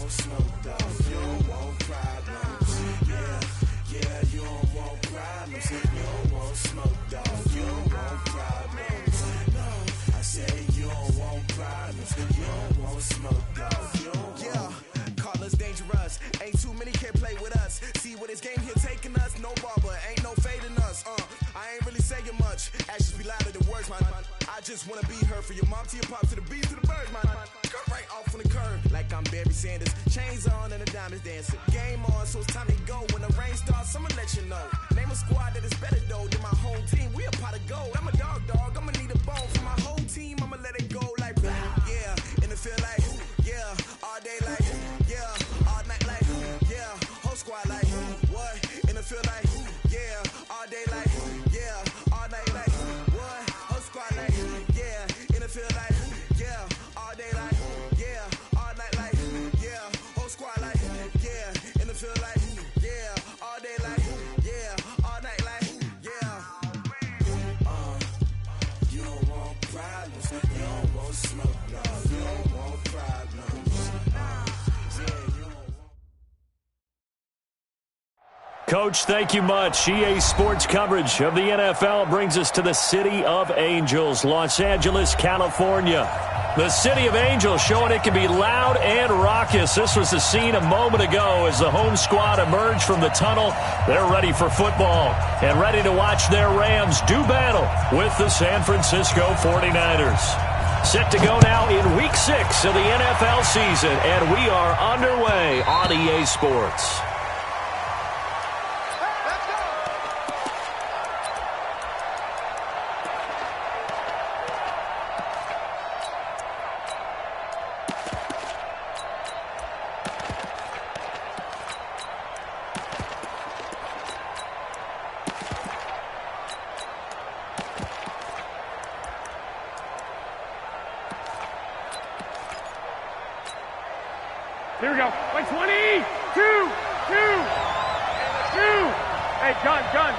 want smoke, though. You don't want problems. Yeah, you don't want problems. You don't want smoke, though. You don't want problems. No, I say you don't want problems. You don't want smoke, though. You don't want. Call us dangerous. Ain't too many can play with us. See what this game here taking us. No barber, ain't no fading us. I ain't really saying much. Actions be louder than words, man. I just wanna be heard. For your mom to your pop to the bees to the birds, man. Cut right off on the curb like I'm Barry Sanders. Chains on and the diamonds dancing. Game on, so it's time to go. When the rain starts, I'ma let you know. Name a squad that is better though than my home team. We a pot of gold. I'm a dog. I'ma need a bone for my whole team. I'ma let it go like yeah, and it feel like yeah, all day like yeah, all night like yeah, whole squad like what? And it feel like yeah, all day like yeah, all night like what? Whole squad like yeah, and it feel like yeah, all day like yeah, all night like yeah, whole squad like yeah, and it feel like yeah, all day like yeah, all night like yeah. You don't want problems, you don't want smoke, no. You don't want problems. Yeah, you don't want. Coach, thank you much. EA Sports coverage of the NFL brings us to the City of Angels, Los Angeles, California. The City of Angels showing it can be loud and raucous. This was the scene a moment ago as the home squad emerged from the tunnel. They're ready for football and ready to watch their Rams do battle with the San Francisco 49ers. Set to go now in Week 6 of the NFL season, and we are underway on EA Sports. Here we go. Like 20, 2. Hey, gun.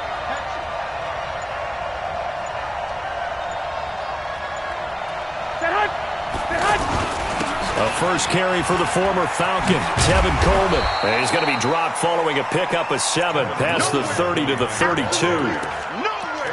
Set hut. A first carry for the former Falcon, Tevin Coleman. And he's going to be dropped following a pickup of 7 past the 30 to the 32.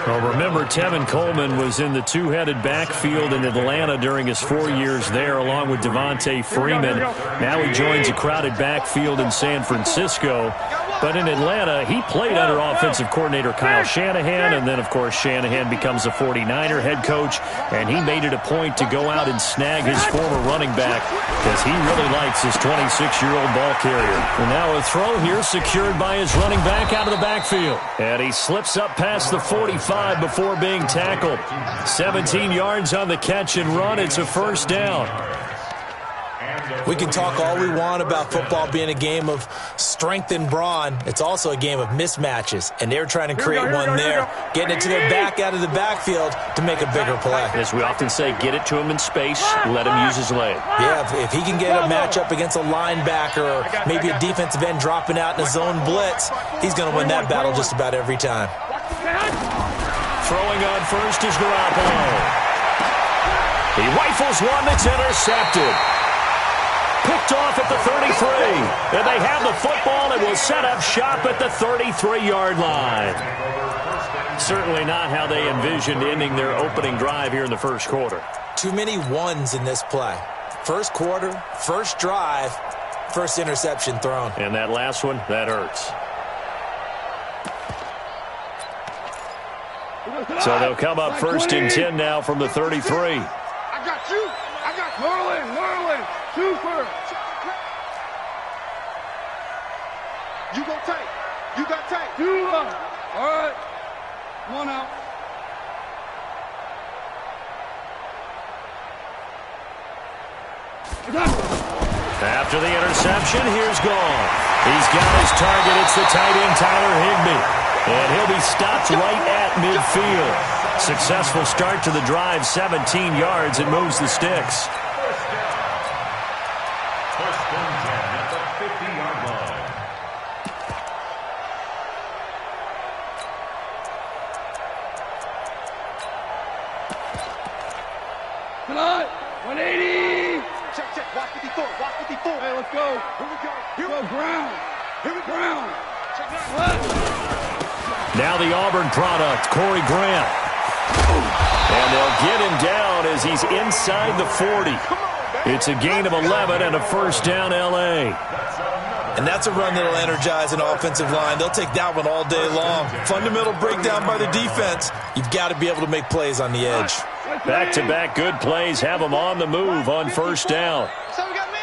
Well, remember, Tevin Coleman was in the two-headed backfield in Atlanta during his 4 years there, along with Devontae Freeman. Now he joins a crowded backfield in San Francisco. But in Atlanta, he played under offensive coordinator Kyle Shanahan, and then, of course, Shanahan becomes a 49er head coach, and he made it a point to go out and snag his former running back because he really likes his 26-year-old ball carrier. And now a throw here secured by his running back out of the backfield. And he slips up past the 45 before being tackled. 17 yards on the catch and run. It's a first down. We can talk all we want about football being a game of strength and brawn. It's also a game of mismatches, and they're trying to create one there, getting it to their back out of the backfield to make a bigger play. As we often say, get it to him in space, let him use his leg. Yeah, if he can get a matchup against a linebacker or maybe a defensive end dropping out in a zone blitz, he's going to win that battle just about every time. Throwing on first is Garoppolo. He rifles one that's intercepted. Picked off at the 33. And they have the football and will set up shop at the 33-yard line. Certainly not how they envisioned ending their opening drive here in the first quarter. Too many ones in this play. First quarter, first drive, first interception thrown. And that last one, that hurts. So they'll come up first and 10 now from the 33. I got you. I got Marlin. Super. You go tight. You got tight. All right. Come on out. After the interception, here's Gone. He's got his target. It's the tight end, Tyler Higbee. And he'll be stopped right at midfield. Successful start to the drive, 17 yards, and moves the sticks. Tonight, 180. Check. Watch 54. Hey, let's go. Here we go. Ground. Here we go. Now the Auburn product, Corey Grant. And they'll get him down as he's inside the 40. It's a gain of 11 and a first down, L.A. And that's a run that'll energize an offensive line. They'll take that one all day long. Fundamental breakdown by the defense. You've got to be able to make plays on the edge. Back-to-back good plays have them on the move on first down. So we got man.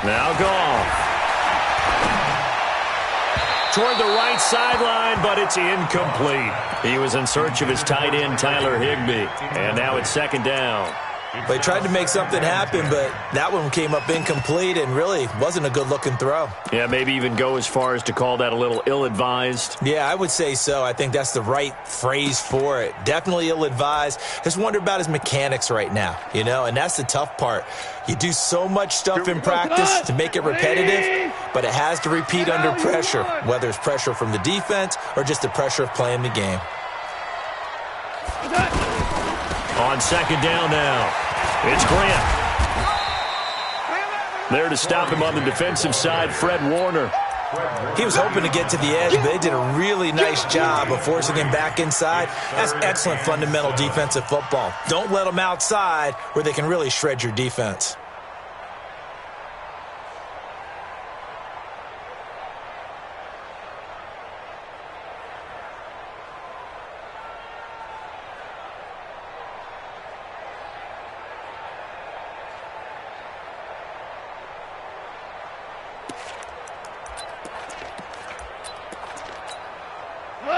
Now Goff. Toward the right sideline, but it's incomplete. He was in search of his tight end, Tyler Higbee. And now it's second down. They tried to make something happen, but that one came up incomplete and really wasn't a good-looking throw. Yeah, maybe even go as far as to call that a little ill-advised. Yeah, I would say so. I think that's the right phrase for it. Definitely ill-advised. Just wonder about his mechanics right now, and that's the tough part. You do so much stuff in practice to make it repetitive, but it has to repeat under pressure, whether it's pressure from the defense or just the pressure of playing the game. On second down now, it's Grant. There to stop him on the defensive side, Fred Warner. He was hoping to get to the edge, but they did a really nice job of forcing him back inside. That's excellent fundamental defensive football. Don't let them outside where they can really shred your defense.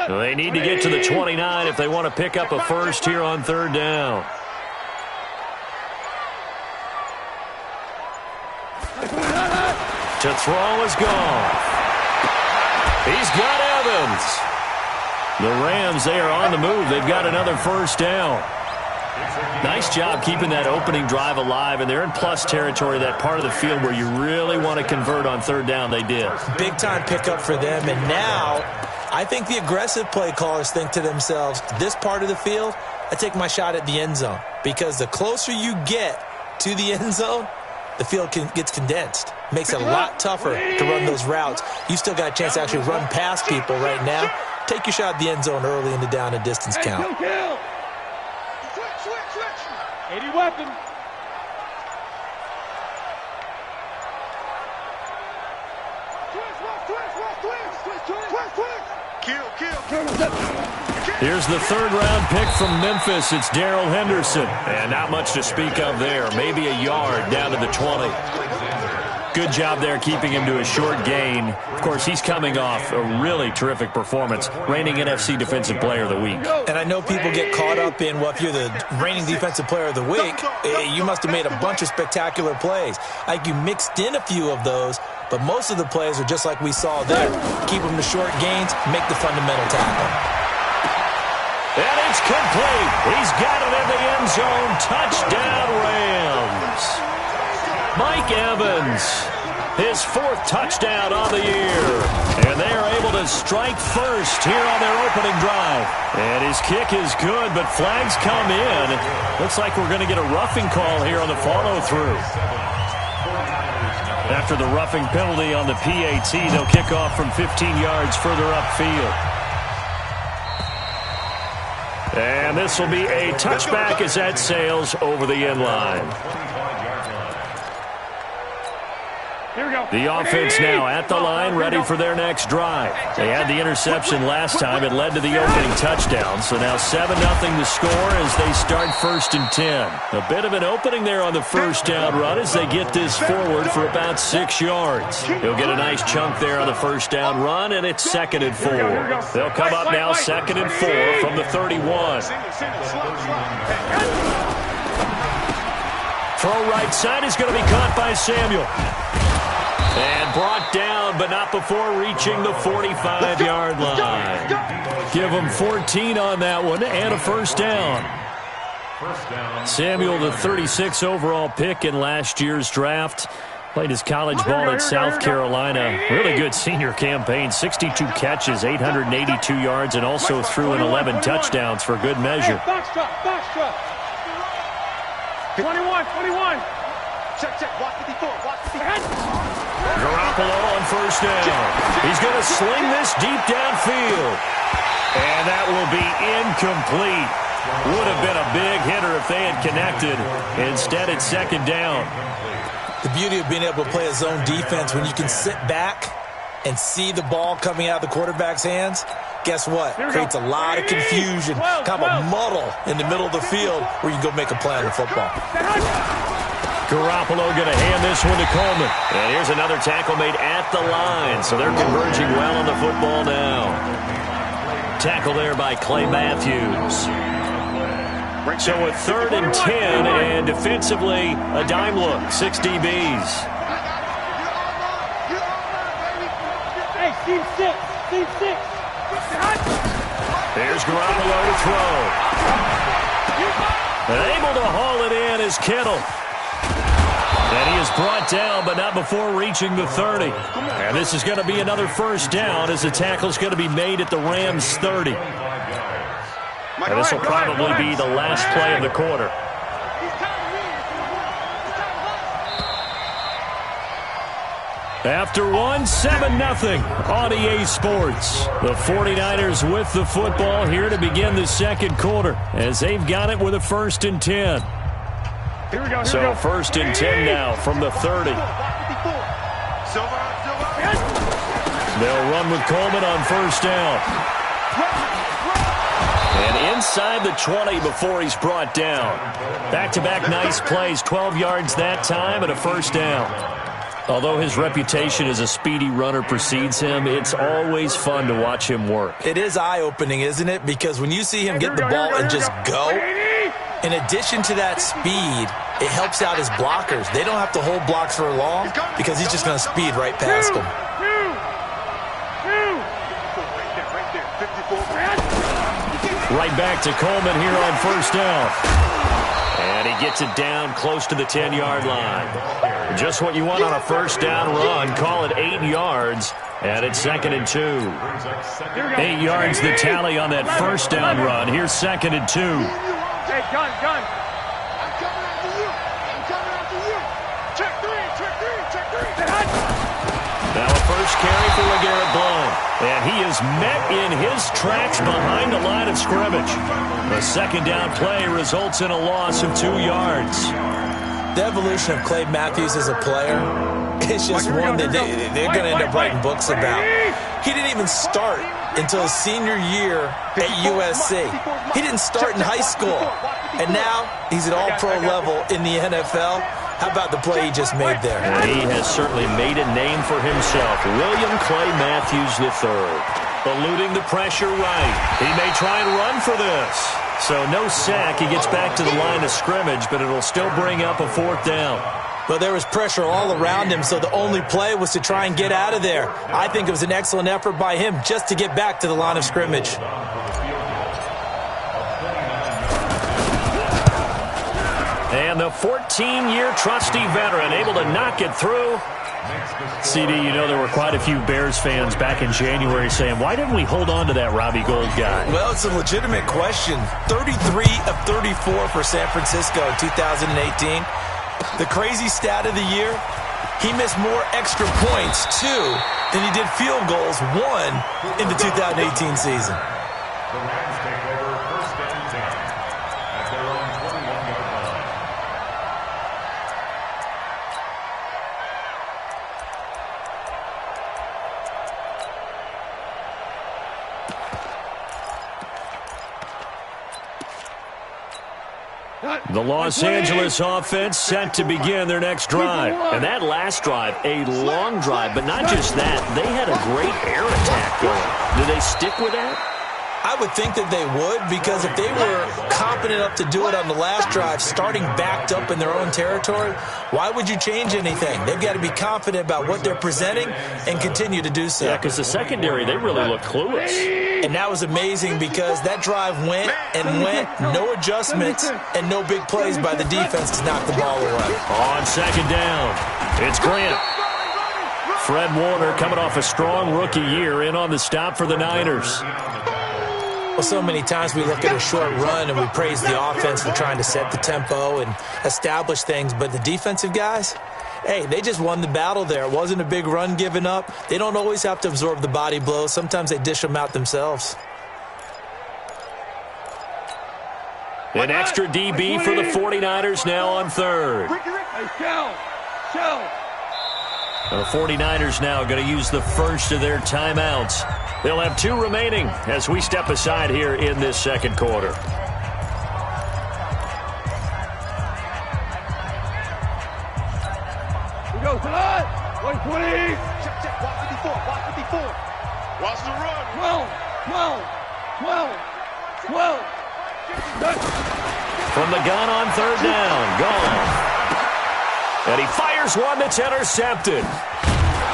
They need to get to the 29 if they want to pick up a first here on third down. To throw is gone. He's got Evans. The Rams, they are on the move. They've got another first down. Nice job keeping that opening drive alive, and they're in plus territory, that part of the field where you really want to convert on third down. They did. Big-time pickup for them, and now I think the aggressive play callers think to themselves, this part of the field, I take my shot at the end zone, because the closer you get to the end zone, the field gets condensed. Makes it a lot tougher to run those routes. You still got a chance to actually run past people right now. Take your shot at the end zone early in the down and distance count. Switch. 80 weapon. Kill. Here's the third-round pick from Memphis. It's Darrell Henderson. And not much to speak of there. Maybe a yard down to the 20. Good job there keeping him to a short gain. Of course, he's coming off a really terrific performance. Reigning NFC Defensive Player of the Week. And I know people get caught up in, well, if you're the reigning Defensive Player of the Week, you must have made a bunch of spectacular plays. Like you mixed in a few of those, but most of the plays are just like we saw there. Keep them to short gains, make the fundamental tackle. And it's complete. He's got it in the end zone. Touchdown, Rams. Mike Evans, his fourth touchdown on the year. And they are able to strike first here on their opening drive. And his kick is good, but flags come in. Looks like we're going to get a roughing call here on the follow-through. After the roughing penalty on the PAT, they'll kick off from 15 yards further upfield. And this will be a touchback as that sails over the end line. The offense now at the line, ready for their next drive. They had the interception last time. It led to the opening touchdown. So now 7-0 the score as they start 1st and 10. A bit of an opening there on the first down run as they get this forward for about 6 yards. He'll get a nice chunk there on the first down run, and it's 2nd and 4. They'll come up now 2nd and 4 from the 31. Throw right side is going to be caught by Samuel. And brought down, but not before reaching the 45-yard line. Give them 14 on that one and a first down. Samuel, the 36 overall pick in last year's draft. Played his college ball at South Carolina. Really good senior campaign. 62 catches, 882 yards, and also threw in 11 touchdowns for good measure. Box truck. 21. Check. Watch 54. Garoppolo on first down. He's going to sling this deep downfield. And that will be incomplete. Would have been a big hitter if they had connected. Instead, it's second down. The beauty of being able to play a zone defense when you can sit back and see the ball coming out of the quarterback's hands, guess what? Creates a lot of confusion, kind of a muddle in the middle of the field where you can go make a play on the football. Garoppolo going to hand this one to Coleman. And here's another tackle made at the line. So they're converging well on the football now. Tackle there by Clay Matthews. So a 3rd and 10, and defensively, a dime look, 6 DBs. Hey, team 6. There's Garoppolo to throw. And able to haul it in is Kittle. And he is brought down, but not before reaching the 30. And this is going to be another first down as the tackle is going to be made at the Rams' 30. And this will probably be the last play of the quarter. After one, 7-0 on EA Sports. The 49ers with the football here to begin the second quarter as they've got it with a 1st and 10. Here we go. So 1st and 10 now from the 30. They'll run with Coleman on first down. And inside the 20 before he's brought down. Back-to-back nice plays, 12 yards that time and a first down. Although his reputation as a speedy runner precedes him, it's always fun to watch him work. It is eye-opening, isn't it? Because when you see him get the ball and just go, in addition to that speed, it helps out his blockers. They don't have to hold blocks for long because he's just going to speed right past them. Right back to Coleman here on first down. And he gets it down close to the 10-yard line. Just what you want on a first down run. Call it 8 yards. And it's 2nd and 2. 8 yards the tally on that first down run. Here's 2nd and 2. Hey, gun. I'm coming after you. Check three. Now a first carry for LeGarrette Blount. And he is met in his tracks behind the line of scrimmage. The second down play results in a loss of 2 yards. The evolution of Clay Matthews as a player is just one that they're going to end up writing books about. He didn't even start until his senior year at USC. He didn't start in high school. And now he's at all-pro level in the NFL. How about the play he just made there? And he has certainly made a name for himself. William Clay Matthews III. Eluding the pressure right. He may try and run for this. So no sack. He gets back to the line of scrimmage, but it'll still bring up a 4th down. But there was pressure all around him, so the only play was to try and get out of there. I think it was an excellent effort by him just to get back to the line of scrimmage. And the 14-year trusty veteran able to knock it through. CD, you know there were quite a few Bears fans back in January saying, why didn't we hold on to that Robbie Gould guy? Well, it's a legitimate question. 33 of 34 for San Francisco in 2018. The crazy stat of the year, he missed more extra points, 2, than he did field goals, 1, in the 2018 season. The Rams take over 1st and 10 at their own 21-yard line. The Los Angeles offense set to begin their next drive. And that last drive, a long drive, but not just that. They had a great air attack going. Do they stick with that? I would think that they would, because if they were confident enough to do it on the last drive, starting backed up in their own territory, why would you change anything? They've got to be confident about what they're presenting and continue to do so. Yeah, because the secondary, they really look clueless. And that was amazing because that drive went and went, no adjustments, and no big plays by the defense to knock the ball away. On second down. It's Grant. Fred Warner coming off a strong rookie year in on the stop for the Niners. Well, so many times we look at a short run and we praise the offense for trying to set the tempo and establish things, but the defensive guys, hey, they just won the battle there. It wasn't a big run given up. They don't always have to absorb the body blows. Sometimes they dish them out themselves. An extra DB for the 49ers now on third. The 49ers now going to use the first of their timeouts. They'll have 2 remaining as we step aside here in this second quarter. We go tonight. 120. Check. Watch 54. Watch the run. 12. From the gun on third down. Gone. And he fires one that's intercepted.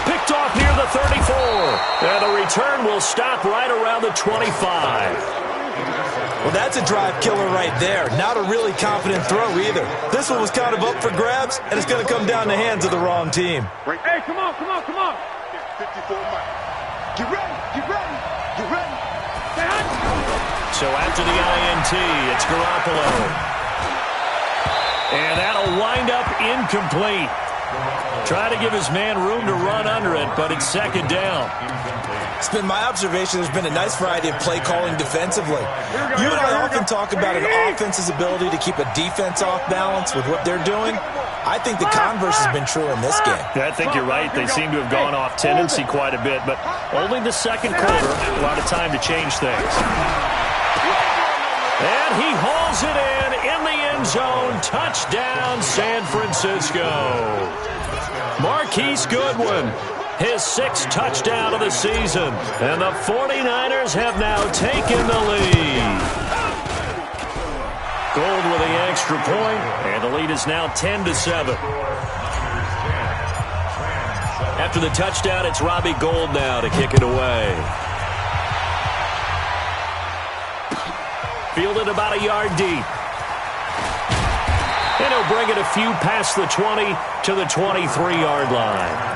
Picked off near the 34. And the return will stop right around the 25. Well, that's a drive killer right there. Not a really confident throw either. This one was kind of up for grabs, and it's going to come down the hands of the wrong team. Hey, come on. 54 Mike. Get ready. So after the INT, it's Garoppolo. And that'll wind up incomplete. Try to give his man room to run under it, but it's second down. It's been my observation there's been a nice variety of play calling defensively. You and I often talk about an offense's ability to keep a defense off balance with what they're doing. I think the converse has been true in this game. Yeah, I think you're right. They seem to have gone off tendency quite a bit, but only the second quarter, a lot of time to change things. And he hauls it in the end zone. Touchdown, San Francisco. Marquise Goodwin, his 6th touchdown of the season. And the 49ers have now taken the lead. Gold with the extra point, and the lead is now 10-7. After the touchdown, it's Robbie Gould now to kick it away. Fielded about a yard deep. And he'll bring it a few past the 20 to the 23-yard line.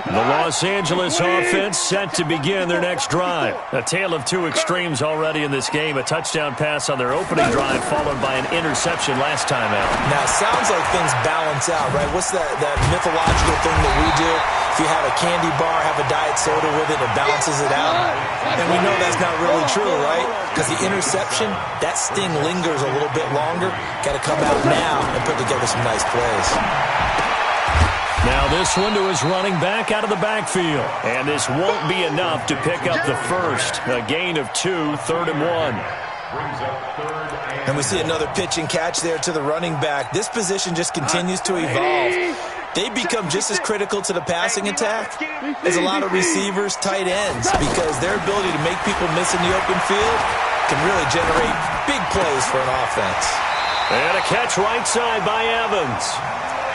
The Los Angeles offense set to begin their next drive. A tale of 2 extremes already in this game. A touchdown pass on their opening drive, followed by an interception last time out. Now, it sounds like things balance out, right? What's that mythological thing that we do? If you have a candy bar, have a diet soda with it, it balances it out. And we know that's not really true, right? Because the interception, that sting lingers a little bit longer. Got to come out now and put together some nice plays. Now this one to his running back out of the backfield. And this won't be enough to pick up the first. A gain of 2, 3rd and 1. And we see another pitch and catch there to the running back. This position just continues to evolve. They become just as critical to the passing attack as a lot of receivers, tight ends, because their ability to make people miss in the open field can really generate big plays for an offense. And a catch right side by Evans.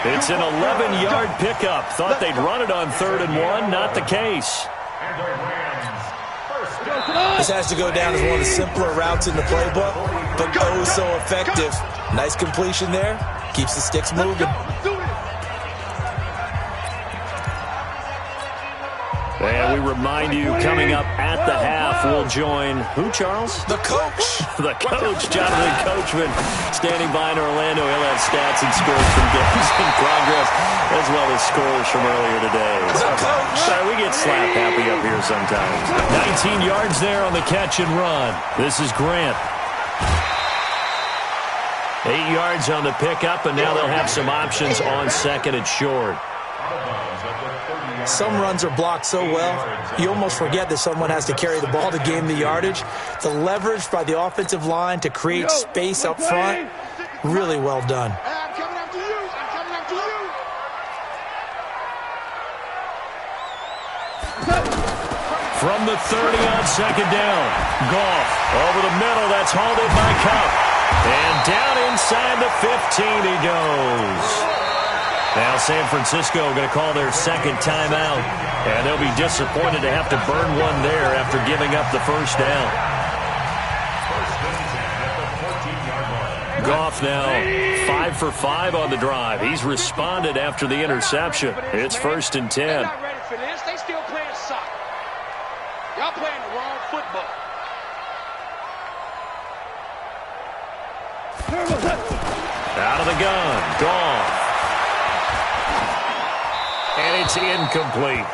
It's an 11-yard pickup. Thought they'd run it on 3rd and 1. Not the case. This has to go down as one of the simpler routes in the playbook, but oh so effective. Nice completion there. Keeps the sticks moving. And we remind you, coming up at the half, we'll join who, Charles? The coach. The coach, Jonathan Coachman, standing by in Orlando. He'll have stats and scores from games in progress, as well as scores from earlier today. The coach. Sorry, we get slap happy up here sometimes. 19 yards there on the catch and run. This is Grant. 8 yards on the pickup, and now they'll have some options on 2nd and short. Some runs are blocked so well, you almost forget that someone has to carry the ball to gain the yardage. The leverage by the offensive line to create space up front, really well done. I'm coming after you. From the 30 on 2nd down, Goff over the middle. That's hauled in by Cup. And down inside the 15 he goes. Now San Francisco going to call their second timeout, and they'll be disappointed to have to burn one there after giving up the first down. Goff now 5 for 5 on the drive. He's responded after the interception. It's 1st and 10. They're not ready for this. They still playing soccer. Y'all playing the wrong football. Out of the gun, Goff. And it's incomplete.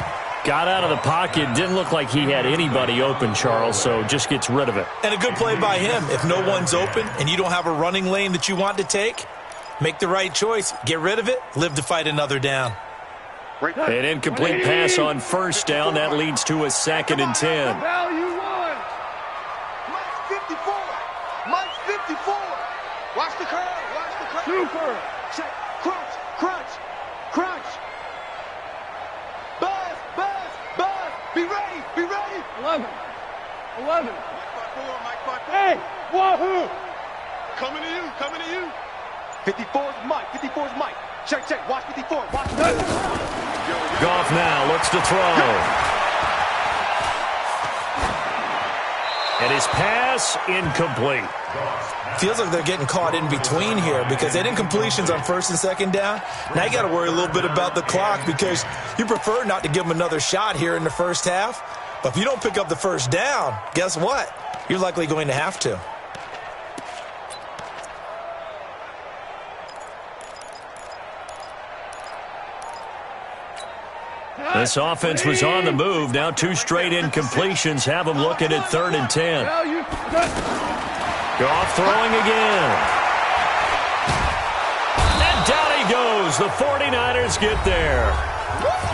Got out of the pocket. Didn't look like he had anybody open, Charles, so just gets rid of it. And a good play by him. If no one's open and you don't have a running lane that you want to take, make the right choice. Get rid of it. Live to fight another down. An incomplete pass on 1st down. That leads to a 2nd and 10. Now you won. Mike's 54. Mike's 54. Watch the curve. Watch the curve. Super. Check. Crunch. Crunch. Crunch. Buzz. Buzz. Buzz. Be ready. Be ready. 11. 11. Mike 5-4. Hey. Wahoo. Coming to you. Coming to you. 54's Mike. 54's Mike. Check, check. Watch 54. Watch. Goff now looks to throw. And his pass incomplete. Feels like they're getting caught in between here because they didn't completions on 1st and 2nd down. Now you got to worry a little bit about the clock because you prefer not to give them another shot here in the first half. But if you don't pick up the 1st down, guess what? You're likely going to have to. This offense was on the move. Now 2 straight incompletions have them looking at 3rd and 10. Goff throwing again. And down he goes. The 49ers get there.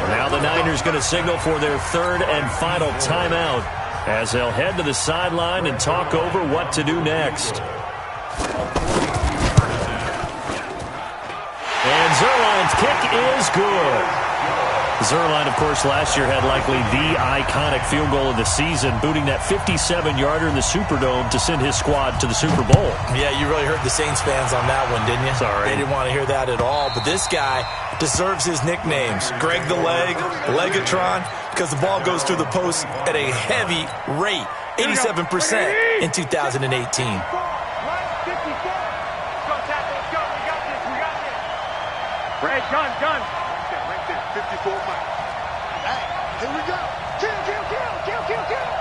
Now the Niners going to signal for their 3rd and final timeout as they'll head to the sideline and talk over what to do next. And Zerline's kick is good. Zerline, of course, last year had likely the iconic field goal of the season, booting that 57-yarder in the Superdome to send his squad to the Super Bowl. Yeah, you really hurt the Saints fans on that one, didn't you? Sorry. They didn't want to hear that at all. But this guy deserves his nicknames. Greg the Leg, Legatron, because the ball goes through the post at a heavy rate, 87% in 2018. Red gun, gun. Right there, 54 Mike. Hey, here we go. Kill, kill, kill, kill, kill, kill.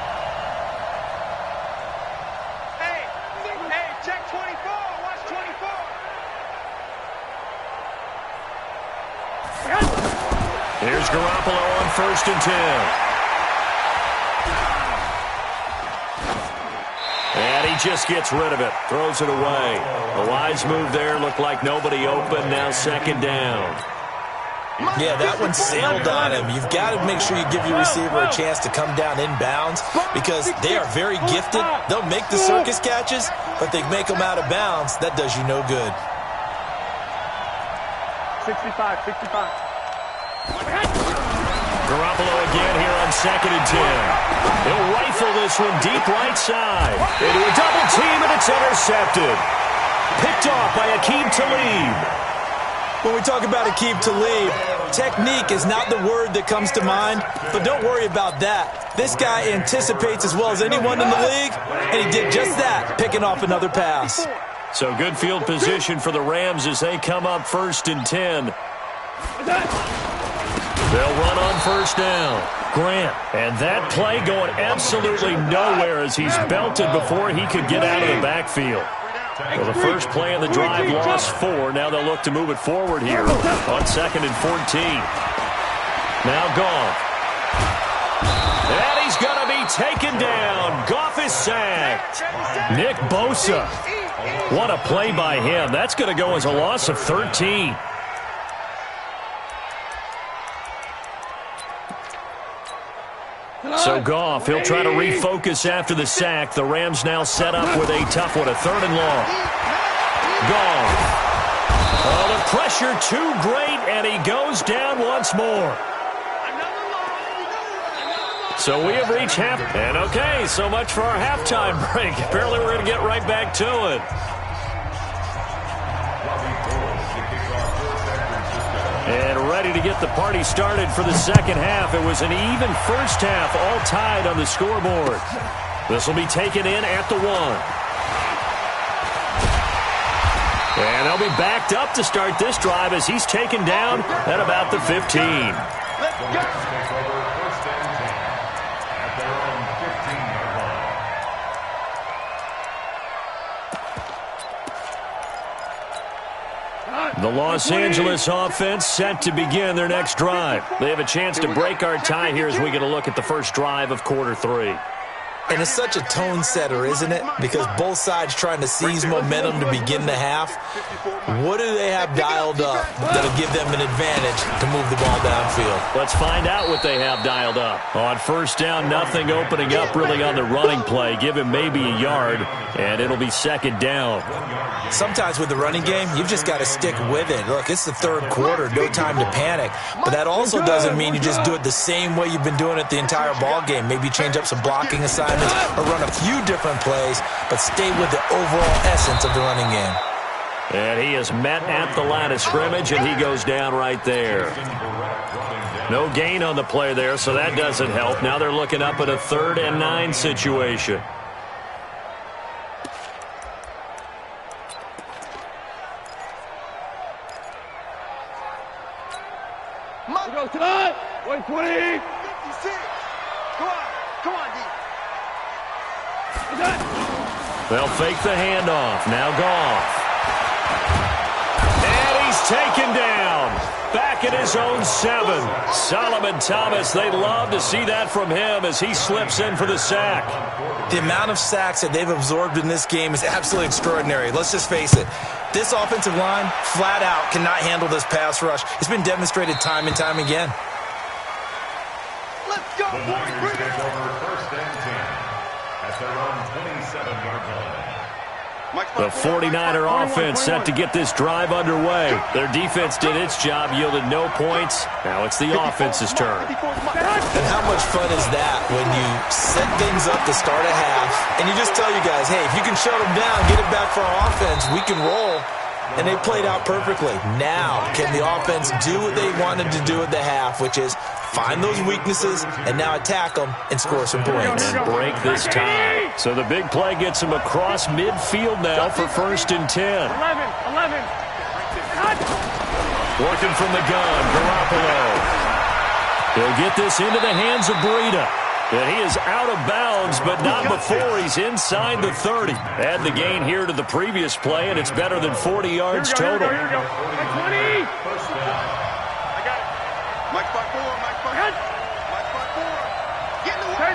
Hey, check 24. Watch 24. Here's Garoppolo on 1st and 10. And he just gets rid of it. Throws it away. A wise move there. Looked like nobody open. Now 2nd down. Yeah, that one sailed on him. You've got to make sure you give your receiver a chance to come down inbounds because they are very gifted. They'll make the circus catches, but they make them out of bounds. That does you no good. 65, 65. Garoppolo again here on 2nd and 10. He'll rifle this one deep right side. Into a double team, and it's intercepted. Picked off by Aqib Talib. When we talk about Aqib Talib, technique is not the word that comes to mind, but don't worry about that. This guy anticipates as well as anyone in the league, and he did just that, picking off another pass. So good field position for the Rams as they come up 1st and 10. They'll run on 1st down. Grant, and that play going absolutely nowhere as he's belted before he could get out of the backfield. Well, the first play of the drive lost 4. Now they'll look to move it forward here on 2nd and 14. Now Goff. And he's going to be taken down. Goff is sacked. Nick Bosa. What a play by him. That's going to go as a loss of 13. So Goff, he'll try to refocus after the sack. The Rams now set up with a tough one, a 3rd and long. Goff. Oh, the pressure too great, and he goes down once more. So we have reached half. And okay, so much for our halftime break. Apparently we're going to get right back to it. And ready to get the party started for the second half. It was an even first half, all tied on the scoreboard. This will be taken in at the 1. And they'll be backed up to start this drive as he's taken down at about the 15. Let's go. The Los Angeles offense set to begin their next drive. They have a chance to break our tie here as we get a look at the first drive of quarter 3. And it's such a tone setter, isn't it? Because both sides trying to seize momentum to begin the half. What do they have dialed up that'll give them an advantage to move the ball downfield? Let's find out what they have dialed up. On first down, nothing opening up really on the running play. Give him maybe a yard, and it'll be second down. Sometimes with the running game, you've just got to stick with it. Look, it's the third quarter, no time to panic. But that also doesn't mean you just do it the same way you've been doing it the entire ball game. Maybe change up some blocking assignments or run a few different plays, but stay with the overall essence of the running game. And he is met at the line of scrimmage, and he goes down right there. No gain on the play there, so that doesn't help. Now they're looking up at a 3rd and 9 situation. Go, Todd! 120! 56! Come on, D. They'll fake the handoff. Now Goff. And he's taken down. Back at his own 7. Solomon Thomas, they'd love to see that from him as he slips in for the sack. The amount of sacks that they've absorbed in this game is absolutely extraordinary. Let's just face it. This offensive line, flat out, cannot handle this pass rush. It's been demonstrated time and time again. Let's go, boys. Bring it on. First and 10 at their own 27-yard line. The 49er offense set to get this drive underway. Their defense did its job, yielded no points. Now it's the offense's turn. And how much fun is that when you set things up to start a half, and you just tell you guys, hey, if you can shut them down, get it back for our offense, we can roll. And they played out perfectly. Now, can the offense do what they wanted to do at the half, which is find those weaknesses and now attack them and score some points. And break this tie. So the big play gets him across midfield now for 1st and 10. 11. Working from the gun, Garoppolo. He'll get this into the hands of Breida. And he is out of bounds, but not before he's inside the 30. Add the gain here to the previous play, and it's better than 40 yards total. Here we go. 20. I got it. Mike spot 4. Mike spot 4. Get in the way.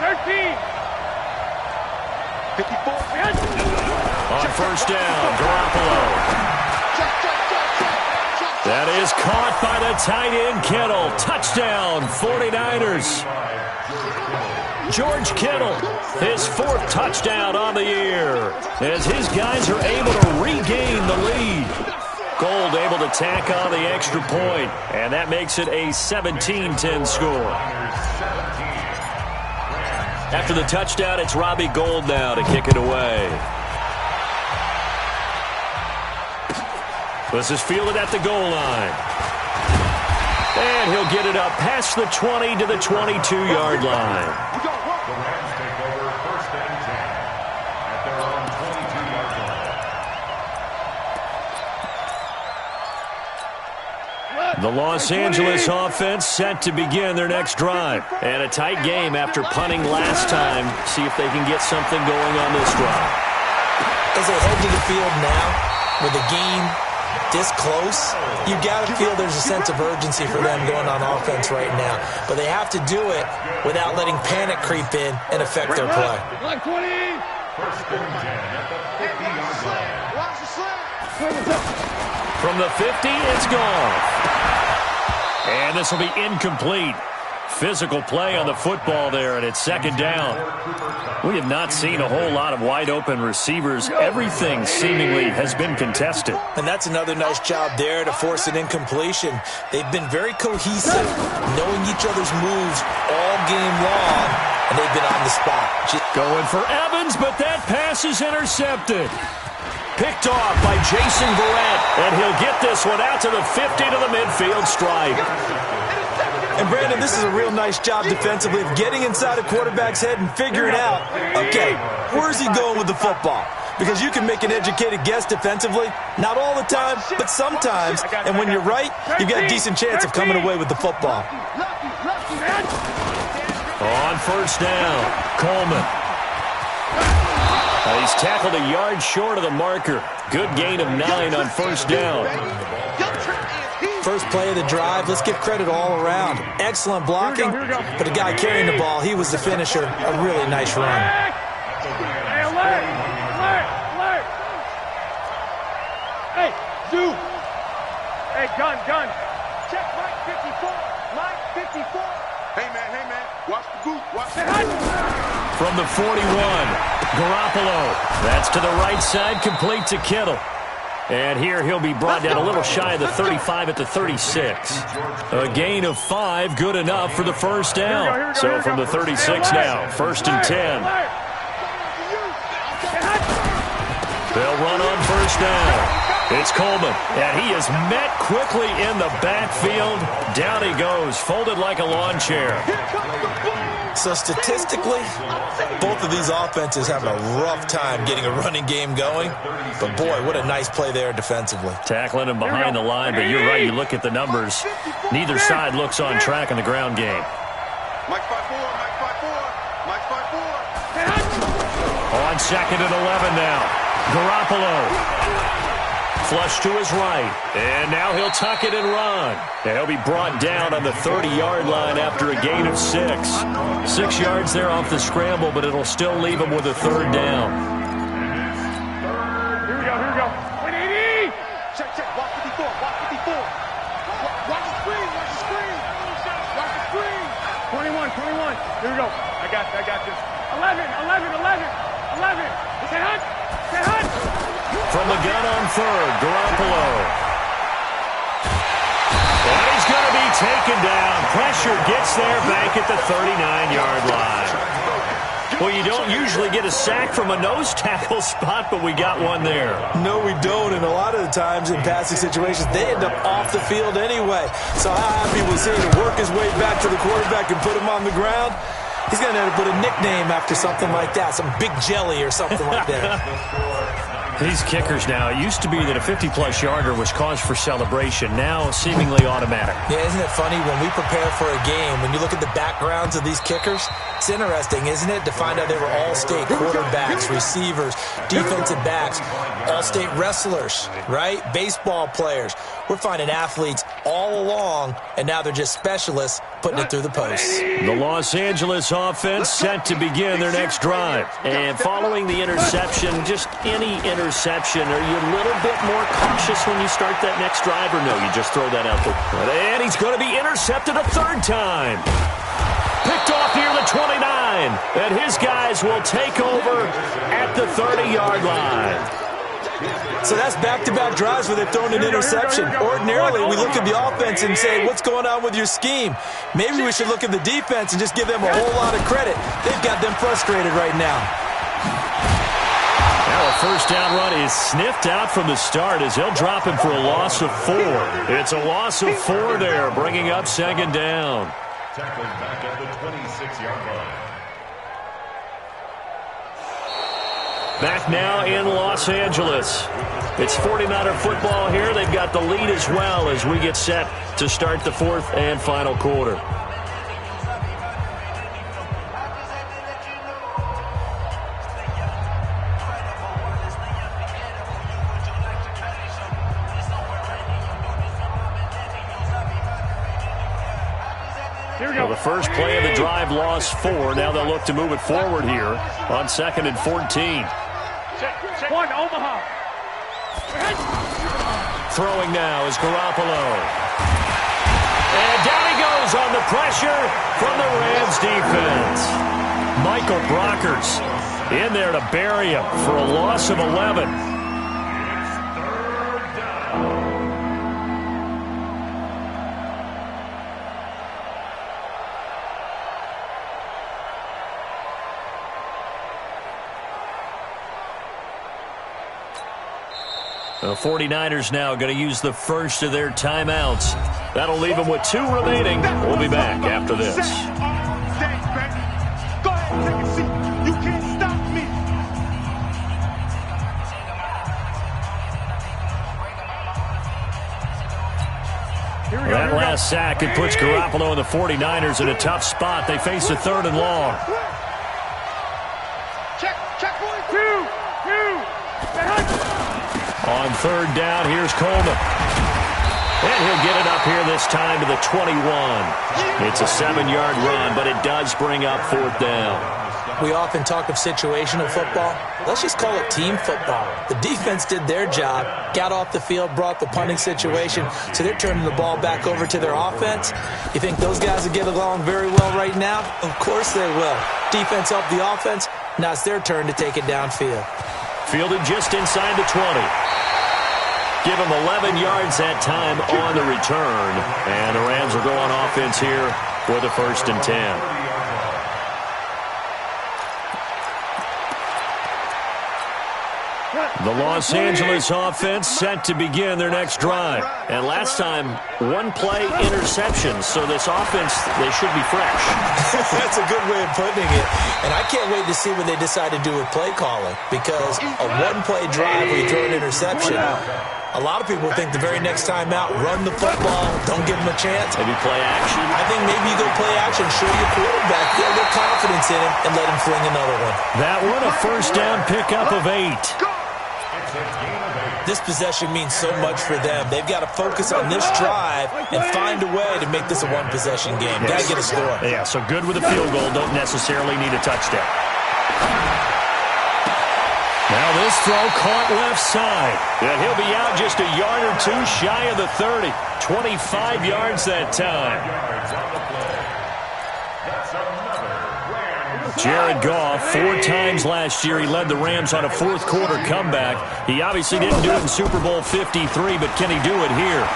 13. 54. On first down, Garoppolo. That is caught by the tight end, Kittle. Touchdown, 49ers. George Kittle, his 4th touchdown on the year, as his guys are able to regain the lead. Gold able to tack on the extra point, and that makes it a 17-10 score. After the touchdown, it's Robbie Gould now to kick it away. This is fielded at the goal line. And he'll get it up past the 20 to the 22-yard line. The Rams take over 1st and 10 at their own 22-yard line. The Los Angeles offense set to begin their next drive. And a tight game after punting last time. See if they can get something going on this drive. As they head to the field now, with the game this close, you got to feel there's a sense of urgency for them going on offense right now. But they have to do it without letting panic creep in and affect their play. 20. 1st and 10 at the 50-yard line. Watch the slam. From the 50, it's gone. And this will be incomplete. Physical play on the football there, and it's second down. We have not seen a whole lot of wide-open receivers. Everything seemingly has been contested. And that's another nice job there to force an incompletion. They've been very cohesive, knowing each other's moves all game long, and they've been on the spot. Going for Evans, but that pass is intercepted. Picked off by Jason Verrett, and he'll get this one out to the 50 to the midfield stripe. And, Brandon, this is a real nice job defensively of getting inside a quarterback's head and figuring out, okay, where's he going with the football? Because you can make an educated guess defensively, not all the time, but sometimes. And when you're right, you've got a decent chance of coming away with the football. On first down, Coleman. He's tackled a yard short of the marker. Good gain of 9 on first down. First play of the drive, let's give credit all around. Excellent blocking, but the guy carrying the ball, he was the finisher. A really nice run. Hey, alert! Alert! Alert! Hey, Zoo! Hey, gun! Check Mike 54! Mike 54! Hey, man, watch the goose, watch the hut! From the 41, Garoppolo. That's to the right side, complete to Kittle. And here he'll be brought down a little shy of the 35 at the 36. A gain of 5, good enough for the first down. So from the 36 now, first and 10. They'll run on first down. It's Coleman, and he is met quickly in the backfield. Down he goes, folded like a lawn chair. So statistically, both of these offenses have a rough time getting a running game going. But, boy, what a nice play there defensively. Tackling him behind the line, but you're right, you look at the numbers. Neither side looks on track in the ground game. Mike 5-4, Mike 5-4, Mike 5-4. On second and 11 now. Garoppolo. Flush to his right. And now he'll tuck it and run. And he'll be brought down on the 30-yard line after a gain of 6. 6 yards there off the scramble, but it'll still leave him with a third down. Here we go. 180! Check, watch 54, watch 54. Watch the screen. Watch the screen. 21. Here we go. I got this. 11. Say hunt. From the gun on third, Garoppolo. And he's going to be taken down. Pressure gets there back at the 39-yard line. Well, you don't usually get a sack from a nose tackle spot, but we got one there. No, we don't, and a lot of the times in passing situations, they end up off the field anyway. So how happy was he to work his way back to the quarterback and put him on the ground? He's going to end up with a nickname after something like that, some big jelly or something like that. These kickers now, it used to be that a 50-plus yarder was cause for celebration. Now, seemingly automatic. Yeah, isn't it funny when we prepare for a game, when you look at the backgrounds of these kickers, it's interesting, isn't it, to find out they were all-state quarterbacks, receivers, defensive backs, all-state wrestlers, right? Baseball players. We're finding athletes all along, and now they're just specialists putting it through the posts. The Los Angeles offense set to begin their next drive. And following the interception, just any interception, are you a little bit more cautious when you start that next drive, or no, you just throw that out there? And he's going to be intercepted a third time. Picked off near the 29, and his guys will take over at the 30-yard line. So that's back-to-back drives where they've thrown an interception. Ordinarily, we look at the offense and say, what's going on with your scheme? Maybe we should look at the defense and just give them a whole lot of credit. They've got them frustrated right now. Now a first down run is sniffed out from the start as they'll drop him for a loss of 4. It's a loss of 4 there, bringing up second down. Tackled back at the 26-yard line. Back now in Los Angeles. It's 49er football here. They've got the lead as well as we get set to start the fourth and final quarter. Well, the first play of the drive lost 4. Now they'll look to move it forward here on second and 14. One, Omaha. Throwing now is Garoppolo. And down he goes on the pressure from the Rams defense. Michael Brockers in there to bury him for a loss of 11. The 49ers now going to use the first of their timeouts. That'll leave them with 2 remaining. We'll be back after this. Go ahead, take a seat. You can't stop me. That last sack, it puts Garoppolo and the 49ers in a tough spot. They face a 3rd and long. Check, boys. 2. On 3rd down, here's Coleman. And he'll get it up here this time to the 21. It's a 7-yard run, but it does bring up 4th down. We often talk of situational football. Let's just call it team football. The defense did their job, got off the field, brought the punting situation, so they're turning the ball back over to their offense. You think those guys will get along very well right now? Of course they will. Defense helped the offense. Now it's their turn to take it downfield. Fielded just inside the 20. Give him 11 yards that time on the return. And the Rams will go on offense here for the 1st and 10. The Los Angeles offense set to begin their next drive. And last time, 1-play interception. So this offense, they should be fresh. That's a good way of putting it. And I can't wait to see what they decide to do with play calling. Because a 1-play drive where you throw an interception, a lot of people think the very next time out, run the football, don't give them a chance. Maybe play action. I think maybe you go play action, show your quarterback, get a little confidence in him, and let him fling another one. That one, a 1st down pickup of 8. This possession means so much for them. They've got to focus on this drive and find a way to make this a 1-possession game. Got to get a score. Yeah, so good with a field goal. Don't necessarily need a touchdown. Now this throw caught left side. And he'll be out just a yard or 2 shy of the 30. 25 yards that time. Jared Goff, 4 times last year, he led the Rams on a 4th quarter comeback. He obviously didn't do it in Super Bowl 53, but can he do it here?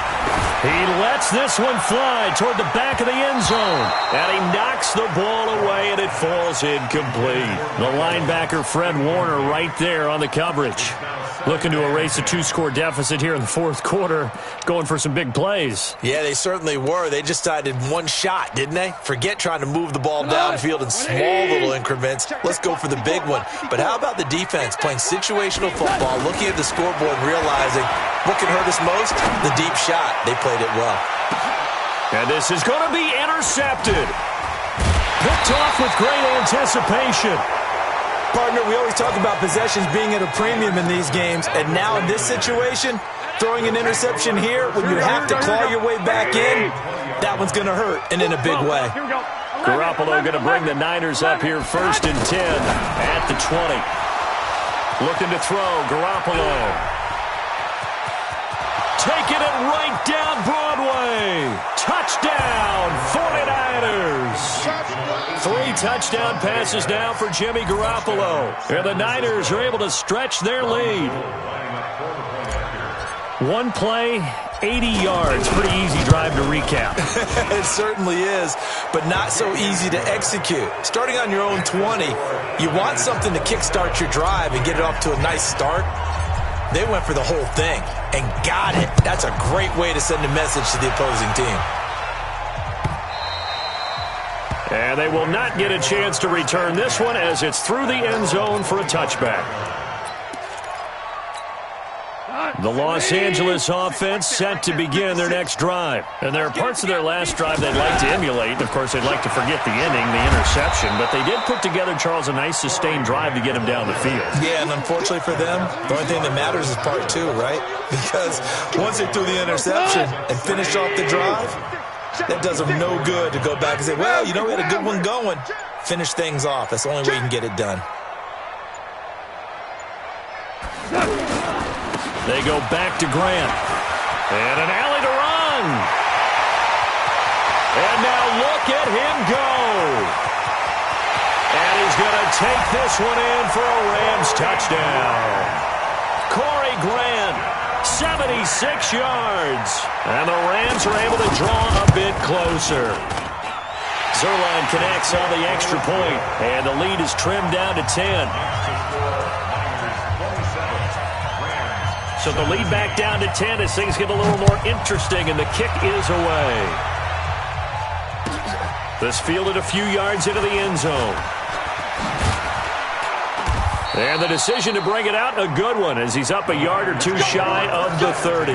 He lets this one fly toward the back of the end zone. And he knocks the ball away, and it falls incomplete. The linebacker, Fred Warner, right there on the coverage. Looking to erase a 2-score deficit here in the 4th quarter, going for some big plays. Yeah, they certainly were. They just decided one shot, didn't they? Forget trying to move the ball downfield in small little increments. Let's go for the big one. But how about the defense playing situational football, looking at the scoreboard and realizing what can hurt us most? The deep shot. They played it well. And this is going to be intercepted. Picked off with great anticipation. Partner, we always talk about possessions being at a premium in these games, and now in this situation, throwing an interception here when you have to claw your way back in, that one's going to hurt, and in a big way. Garoppolo going to bring the Niners up here 1st and 10 at the 20. Looking to throw, Garoppolo. Taking it right down Broadway. Touchdown, 49ers. 3 touchdown passes now for Jimmy Garoppolo. And the Niners are able to stretch their lead. 1 play, 80 yards. Pretty easy drive to recap. It certainly is, but not so easy to execute. Starting on your own 20, you want something to kickstart your drive and get it off to a nice start. They went for the whole thing and got it. That's a great way to send a message to the opposing team. And they will not get a chance to return this one as it's through the end zone for a touchback. The Los Angeles offense set to begin their next drive. And there are parts of their last drive they'd like to emulate. Of course, they'd like to forget the ending, the interception. But they did put together, Charles, a nice sustained drive to get him down the field. Yeah, and unfortunately for them, the only thing that matters is part 2, right? Because once they threw the interception and finished off the drive, that does them no good to go back and say, well, you know, we had a good one going. Finish things off. That's the only way you can get it done. They go back to Grant. And an alley to run. And now look at him go. And he's going to take this one in for a Rams touchdown. Corey Grant, 76 yards. And the Rams are able to draw a bit closer. Zerline connects on the extra point, and the lead is trimmed down to 10. So the lead back down to 10 as things get a little more interesting, and the kick is away. This fielded a few yards into the end zone. And the decision to bring it out, a good one, as he's up a yard or two shy of the 30.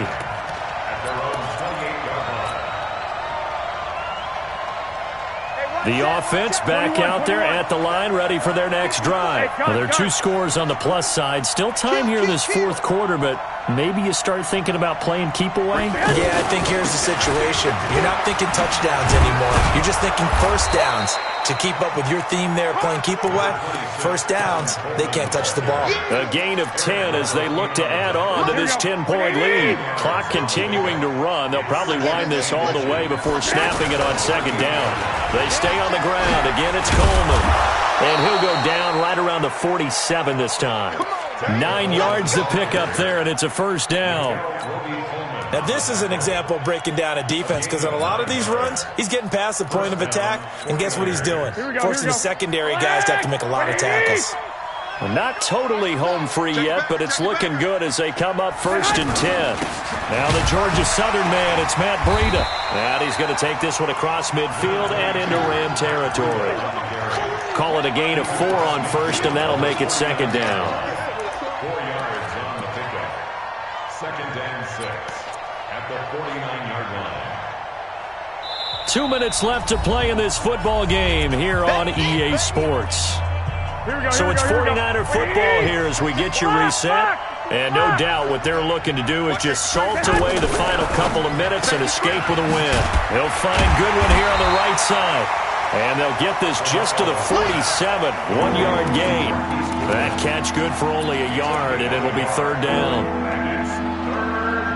The offense back out there at the line, ready for their next drive. Well, there are 2 scores on the plus side. Still time here in this fourth quarter, but maybe you start thinking about playing keep away? Yeah, I think here's the situation. You're not thinking touchdowns anymore. You're just thinking first downs. To keep up with your theme there, playing keep away, first downs, they can't touch the ball. A gain of 10 as they look to add on to this 10-point lead. Clock continuing to run. They'll probably wind this all the way before snapping it on second down. They stay on the ground. Again, it's Coleman. And he'll go down right around the 47 this time. 9 yards to pick up there, and it's a first down. Now, this is an example of breaking down a defense, because on a lot of these runs, he's getting past the point of attack, and guess what he's doing? Forcing the secondary guys to have to make a lot of tackles. Well, not totally home free yet, but it's looking good as they come up 1st and 10. Now the Georgia Southern man, it's Matt Breida. And he's going to take this one across midfield and into Ram territory. Call it a gain of 4 on first, and that'll make it second down. 4 yards on the pickup. 2nd and 6 at the 49-yard line. 2 minutes left to play in this football game here on EA Sports. So it's 49er football here as we get you reset. And no doubt what they're looking to do is just salt away the final couple of minutes and escape with a win. They'll find Goodwin here on the right side. And they'll get this just to the 47, 1-yard gain. That catch good for only a yard, and it'll be 3rd down.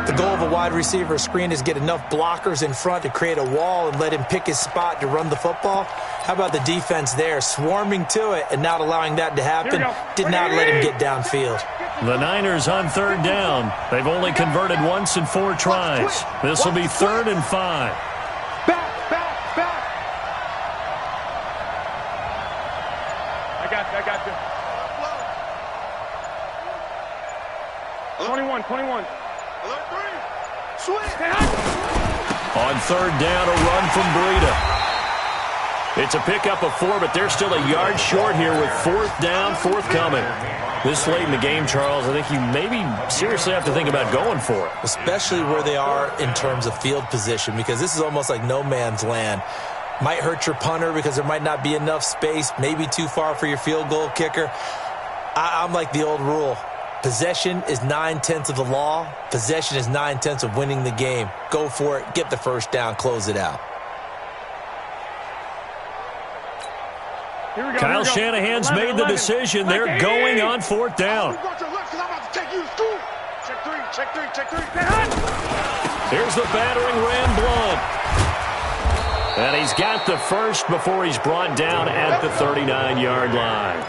The goal of a wide receiver screen is get enough blockers in front to create a wall and let him pick his spot to run the football. How about the defense there, swarming to it and not allowing that to happen? Did not let him get downfield. The Niners on 3rd down. They've only converted once in 4 tries. This will be 3rd and 5. Back. I got you. 21. On 3rd down, a run from Breida. It's a pickup of 4, but they're still a yard short here with 4th down, forthcoming. This late in the game, Charles, I think you maybe seriously have to think about going for it. Especially where they are in terms of field position, because this is almost like no man's land. Might hurt your punter because there might not be enough space, maybe too far for your field goal kicker. I'm like the old rule. Possession is 9/10 of the law. Possession is 9/10 of winning the game. Go for it. Get the first down. Close it out. Kyle Shanahan's made the decision. They're going on 4th down. Here's the battering ram Blunt. And he's got the first before he's brought down at the 39-yard line.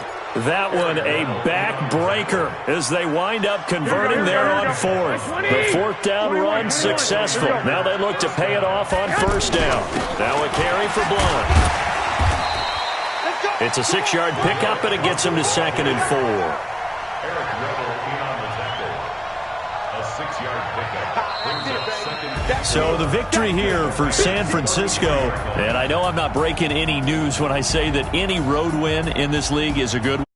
That one a backbreaker as they wind up converting there on 4th. The 4th down run successful. Now they look to pay it off on 1st down. Now a carry for Blunt. It's a 6-yard pickup, and it gets him to 2nd and 4. Eric Rebel in on the tackle. A 6-yard pickup brings up 2nd and 4. So the victory here for San Francisco, and I know I'm not breaking any news when I say that any road win in this league is a good one.